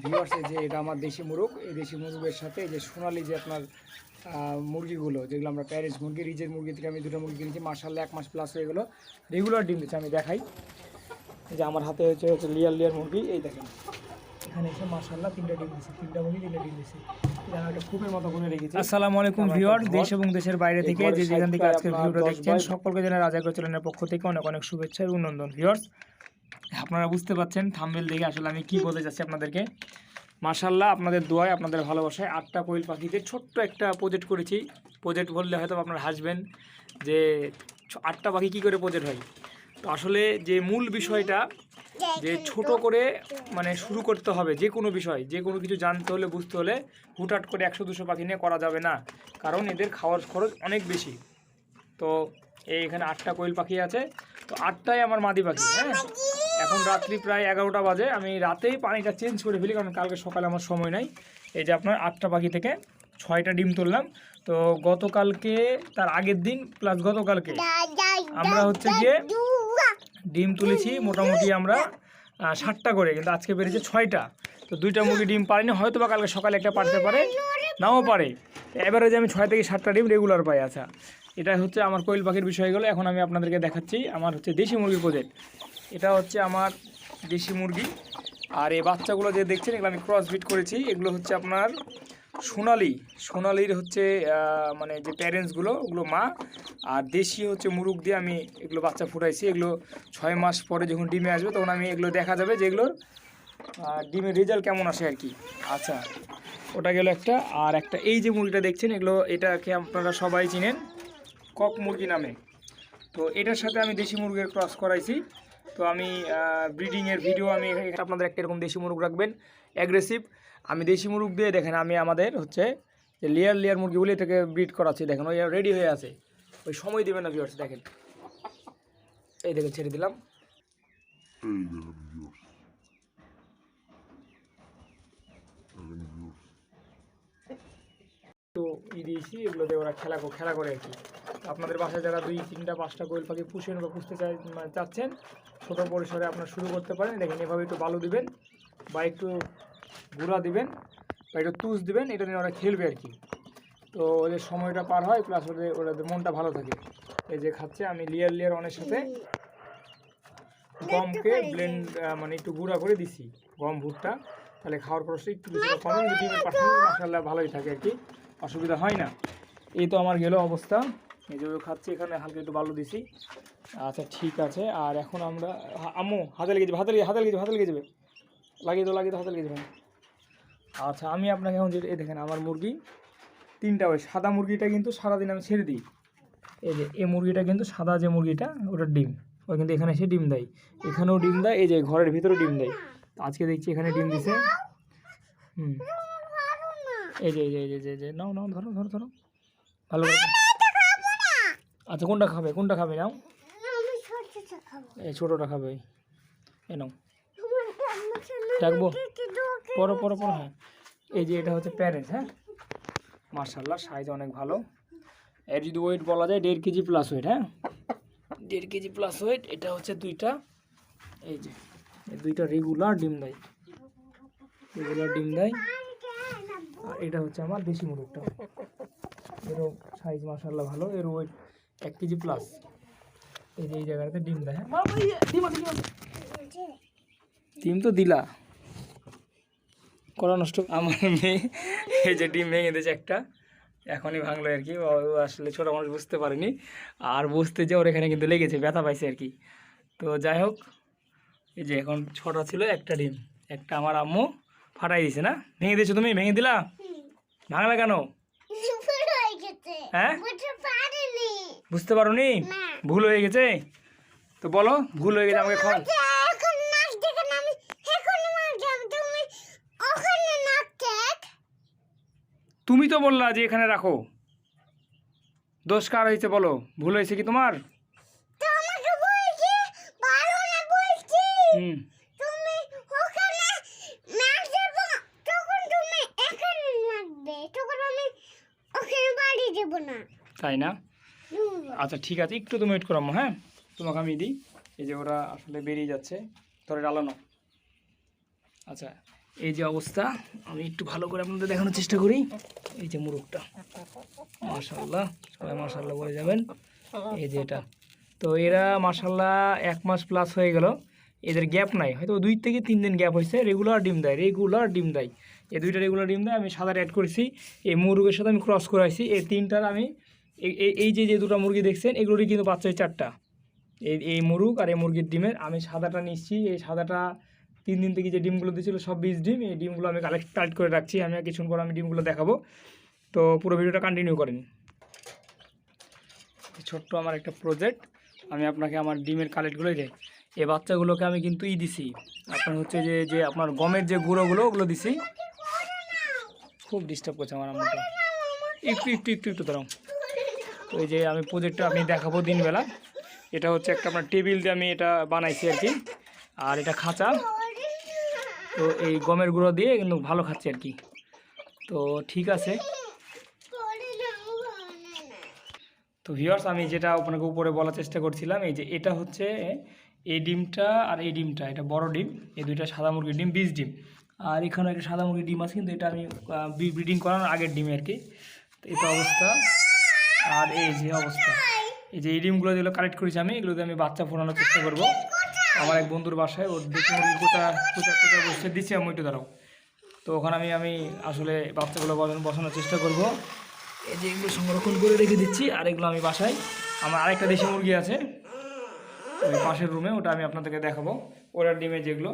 Viewers, এই যে এটা আমার দেশি মুরগ। এই দেশি মুরগের সাথে এই যে সোনালি যে আপনার মুরগিগুলো, যেগুলো আমরা প্যারেজ মুরগি, রিজের মুরগি থেকে আমি 2টা মুরগি কিনেছি। মার্শাল্লাহ 1 মাস প্লাস হয়ে গেলো, রেগুলার ডিম দিচ্ছে। আমি দেখাই, এই যে আমার হাতে হচ্ছে লেয়ার মুরগি। এই দেখেন এখানে এসে মার্শাল্লাহ 3টা ডিম দিচ্ছে, 3টা মুরগি 3টা ডিম দিচ্ছে। খুবের মতো করে রেখেছি। আসসালামু আলাইকুম ভিউয়ার্স, দেশ এবং দেশের বাইরে থেকে যে যেখান থেকে আজকের ভিডিওটা দেখছেন, সকলকে জানাই রাজাগর চ্যানেলের পক্ষ থেকে অনেক অনেক শুভেচ্ছা এবং অভিনন্দন। ভিউয়ার্স, আপনারা বুঝতে পারছেন থাম্বনেল দেখে আসলে আমি কি বলতে চাচ্ছি আপনাদেরকে। মাশাআল্লাহ, আপনাদের দোয়ায়, আপনাদের ভালোবাসায় 8টা কোয়েল পাখিতে ছোট্ট একটা প্রজেক্ট করেছি। প্রজেক্ট বললে হয়তো আপনারা হাসবেন যে 8টা পাখি কী করে প্রজেক্ট হয়। তো আসলে যে মূল বিষয়টা, যে ছোট করে মানে শুরু করতে হবে। যে কোনো বিষয়, যে কোনো কিছু জানতে হলে, বুঝতে হলে হুটহাট করে 100-200 পাখি নিয়ে করা যাবে না, কারণ এদের খাওয়ার খরচ অনেক বেশি। তো এখানে 8টা কোয়েল পাখি আছে। তো 8টাই আমার মাদি পাখি। হ্যাঁ, এখন রাত্রি প্রায় 11টা বাজে। আমি রাতেই পানিটা চেঞ্জ করে ফেলি, কারণ কালকে সকালে আমার সময় নাই। এই যে আপনার 8টা পাখি থেকে 6টা ডিম তুললাম। তো গতকালকে, তার আগের দিন প্লাস গতকালকে আমরা হচ্ছে গিয়ে ডিম তুলেছি মোটামুটি আমরা 7টা করে, কিন্তু আজকে বেরিয়েছে 6টা। তো 2টা মুরগি ডিম পারিনি, হয়তো বা কালকে সকালে একটা পারতে পারে, নাও পারে। এবারে যে আমি 6 থেকে 7টা ডিম রেগুলার পাই। আচ্ছা, এটা হচ্ছে আমার কোয়েল পাখির বিষয়গুলো। এখন আমি আপনাদেরকে দেখাচ্ছি আমার হচ্ছে দেশি মুরগির প্রজেক্ট। এটা হচ্ছে আমার দেশি মুরগি। আর এই বাচ্চাগুলো যে দেখছেন, এগুলো আমি ক্রস ব্রিড করেছি। এগুলো হচ্ছে আপনার সোনালির হচ্ছে মানে যে প্যারেন্টসগুলো, ওগুলো মা। আর দেশি হচ্ছে মুরগ দিয়ে আমি এগুলো বাচ্চা ফুটাইছি। এগুলো 6 মাস পরে যখন ডিমে আসবে, তখন আমি এগুলো দেখা যাবে যে এগুলোর ডিমের রেজাল্ট কেমন আসে আর কি। আচ্ছা, ওটা গেল একটা। আর একটা এই যে মুরগিটা দেখছেন, এটাকে আপনারা সবাই চিনেন কক মুরগি নামে। তো এটার সাথে আমি দেশি মুরগির ক্রস করাইছি। তো আমি ব্রিডিংয়ের ভিডিও আমি আপনাদের একটা এরকম দেশি মুরগ রাখবেন, অ্যাগ্রেসিভ। আমি দেশি মুরগ দিয়ে দেখেন, আমি আমাদের হচ্ছে যে লেয়ার মুরগিগুলি এটাকে ব্রিড করাচ্ছি। দেখেন ওই রেডি হয়ে আছে, ওই সময় দেবেন না ভিউয়ার্স। দেখেন, এই দেখেন ছেড়ে দিলাম। তো দিয়েছি, এগুলোতে ওরা খেলা করে আর কি। আপনাদের বাসায় যারা 2, 3টা 5টা কোয়েল পাখি পুষেন বা পুষতে চাচ্ছেন, ছোটো পরিসরে আপনারা শুরু করতে পারেন। দেখেন এভাবে একটু বালু দিবেন বা একটু গুঁড়া দিবেন বা একটু তুষ দিবেন, এটা নিয়ে ওরা খেলবে আর কি। তো ওদের সময়টা পার হয়, প্লাস ওদের মনটা ভালো থাকে। এই যে খাচ্ছে, আমি লেয়ার অনেক সাথে গমকে ব্লেন্ড মানে একটু গুঁড়া করে দিছি, গম ভুট্টা, তাহলে খাওয়ার খরচটা একটু কিছুটা কমে, কিন্তু ডিমের পার্সেন্টেজ মাশাআল্লাহ ভালোই থাকে আর কি, অসুবিধা হয় না। এই তো আমার গেল অবস্থা। এই যে খাচ্ছি, এখানে হালকা একটু বালু দিছি। আচ্ছা ঠিক আছে। আর এখন আমরা আম্মু হাতে লেগে যাবে, হাতে লেগে যাবে, লাগিয়ে দাও হাতে লেগে যাবে। আচ্ছা, আমি আপনাকে এখন এই দেখেন আমার মুরগি 3টা। ওই সাদা মুরগিটা কিন্তু সারাদিন আমি ছেড়ে দিই। এই যে এই মুরগিটা কিন্তু সাদা, যে মুরগিটা ওটার ডিম, ও কিন্তু এখানে এসে ডিম দেয়, এখানেও ডিম দেয়, এই যে ঘরের ভিতরে ডিম দেয়। আজকে দেখছি এখানে ডিম দিছে। এই যে নাও ধরো ভালো করে। আচ্ছা, কোনটা খাবে নাও। এই ছোটোটা খাবে, এই নাও। ডাকবো পরো। হ্যাঁ, এই যে এটা হচ্ছে প্যারেন্টস। হ্যাঁ, মার্শাল্লাহ সাইজ অনেক ভালো। এর যদি ওয়েট বলা যায় 1.5 কেজি প্লাস ওয়েট। হ্যাঁ, 1.5 কেজি প্লাস ওয়েট। এটা হচ্ছে 2টা, এই যে এই 2টা রেগুলার ডিম দেয়। আর এটা হচ্ছে আমার দেশি মুরগটা। এরও সাইজ মার্শাল্লাহ ভালো, এর ওয়েট 1 কেজি প্লাস। এই যে এই জায়গাটাতে ডিম দেয়। হ্যাঁ, ডিম তো দিলা, করা নষ্ট। আমার মেয়ে এই যে ডিম ভেঙে দিয়েছে একটা, এখনই ভাঙলো আর কি। ও আসলে ছোটো মানুষ বুঝতে পারেনি, আর বুঝতে যে ওর এখানে কিন্তু লেগেছে, ব্যথা পাইছে আর কি। তো যাই হোক, এই যে এখন 6টা ছিল, একটা ডিম, একটা আমার আম্মু ফাটাই দিয়েছে। না, ভেঙে দিয়েছো তুমি? ভেঙে দিলা? ভাঙলা কেন? হ্যাঁ, বুঝতে পারোনি? ভুল হয়ে গেছে। তো বলো, ভুল হয়ে গেছে, আমাকে খাও। তুমি তো বললা যে এখানে রাখো, দোষ কার হয়েছে বলো? ভুল হয়েছে কি তোমার? তাই না? আচ্ছা ঠিক আছে, একটু তুমি ওয়েট করো। হ্যাঁ, তোমাকে আমি দিই। এই যে ওরা আসলে বেরিয়ে যাচ্ছে, ধরে ডালানো। আচ্ছা, এই যে অবস্থা, আমি একটু ভালো করে আপনাদের দেখানোর চেষ্টা করি। এই যে মুরগটা, মাশাআল্লাহ, সবাই মাশাআল্লাহ বলে যাবেন। এই যে এটা, তো এরা মাশাআল্লাহ 1 মাস প্লাস হয়ে গেল, এদের গ্যাপ নাই, হয়তো 2 থেকে 3 দিন গ্যাপ হয়েছে। রেগুলার ডিম দেয়, এই দুইটা রেগুলার ডিম দেয়। আমি সাদার অ্যাড করেছি, এই মুরগের সাথে আমি ক্রস করাইছি। এই তিনটার আমি এই যে দুটো মুরগি দেখছেন, এগুলোরই কিন্তু বাচ্চা হয় 4টা। এই মুরগ আর এই মুরগির ডিমের আমি সাদাটা নিচ্ছি। এই সাদাটা 3 দিন থেকে যে ডিমগুলো দিয়েছিল সব 20 ডিম, এই ডিমগুলো আমি কালেক্ট করে রাখছি। আমি কিছুক্ষণ পর আমি ডিমগুলো দেখাবো, তো পুরো ভিডিওটা কন্টিনিউ করেন। ছোট্ট আমার একটা প্রজেক্ট, আমি আপনাকে আমার ডিমের কালেক্টগুলোই দেয়। এই বাচ্চাগুলোকে আমি কিন্তু দিছি আপনার হচ্ছে যে আপনার গমের যে গুঁড়োগুলো ওগুলো দিছি। খুব ডিস্টার্ব করছে আমার আম্মুটা, একটু দাঁড়াও। তো এই যে আমি প্রজেক্টটা আপনি দেখাবো দিনবেলা। এটা হচ্ছে একটা আপনার টেবিল দিয়ে আমি এটা বানাইছি আর কি, আর এটা খাঁচা। তো এই গমের গুঁড়ো দিয়ে কিন্তু ভালো খাচ্ছে আর কি। তো ঠিক আছে, তো ভিউয়ার্স আমি যেটা আপনাকে উপরে বলার চেষ্টা করছিলাম, এই যে এটা হচ্ছে এই ডিমটা আর এই ডিমটা, এটা বড় ডিম, এই দুইটা সাদা মুরগির ডিম, 20 ডিম। আর এখানে একটা সাদা মুরগির ডিম আছে, কিন্তু এটা আমি ব্রিডিং করানোর আগের ডিম আর কি। তো এটা অবস্থা, আর এই যে অবস্থা, এই যে এই ডিমগুলো যেগুলো কালেক্ট করেছি আমি, এগুলোতে আমি বাচ্চা ফোটানোর চেষ্টা করব আমার এক বন্ধুর বাসায়। ওর দেখে মুরগি কোথা বসে দিচ্ছি আমি, একটু দাঁড়াও। তো ওখানে আমি আসলে বাচ্চাগুলো বসানোর চেষ্টা করব। এই যে এগুলো সংরক্ষণ করে রেখে দিচ্ছি, আর এগুলো আমি বাসায়, আমার আরেকটা দেশি মুরগি আছে ওই পাশের রুমে, ওটা আমি আপনাদেরকে দেখাবো। ওটার ডিমে যেগুলো,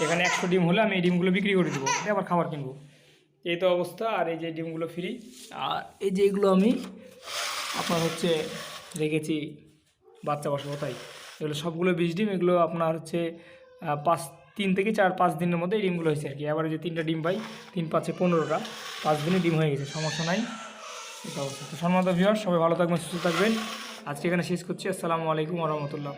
এখানে 100 ডিম হলে আমি এই ডিমগুলো বিক্রি করে দেবো, আবার খাবার কিনবো। এই তো অবস্থা। আর এই যে ডিমগুলো ফ্রি, আর এই যে এগুলো আমি আপনার হচ্ছে রেখেছি বাচ্চা বসাবো, তাই এগুলো সবগুলো 20 ডিম। এগুলো আপনার হচ্ছে 3 থেকে 4-5 দিনের মধ্যে এই ডিমগুলো হয়েছে আর কি। এবারে যে 3টা ডিম পাই, 3 5 15টা, 5 দিনে ডিম হয়ে গেছে, সমস্যা নাই। এটা অবস্থা। তো সম্মানিত ভিউয়ার্স, সবাই ভালো থাকবেন, সুস্থ থাকবেন। আজকে এখানে শেষ করছি। আসসালামু আলাইকুম ওয়া রাহমাতুল্লাহ।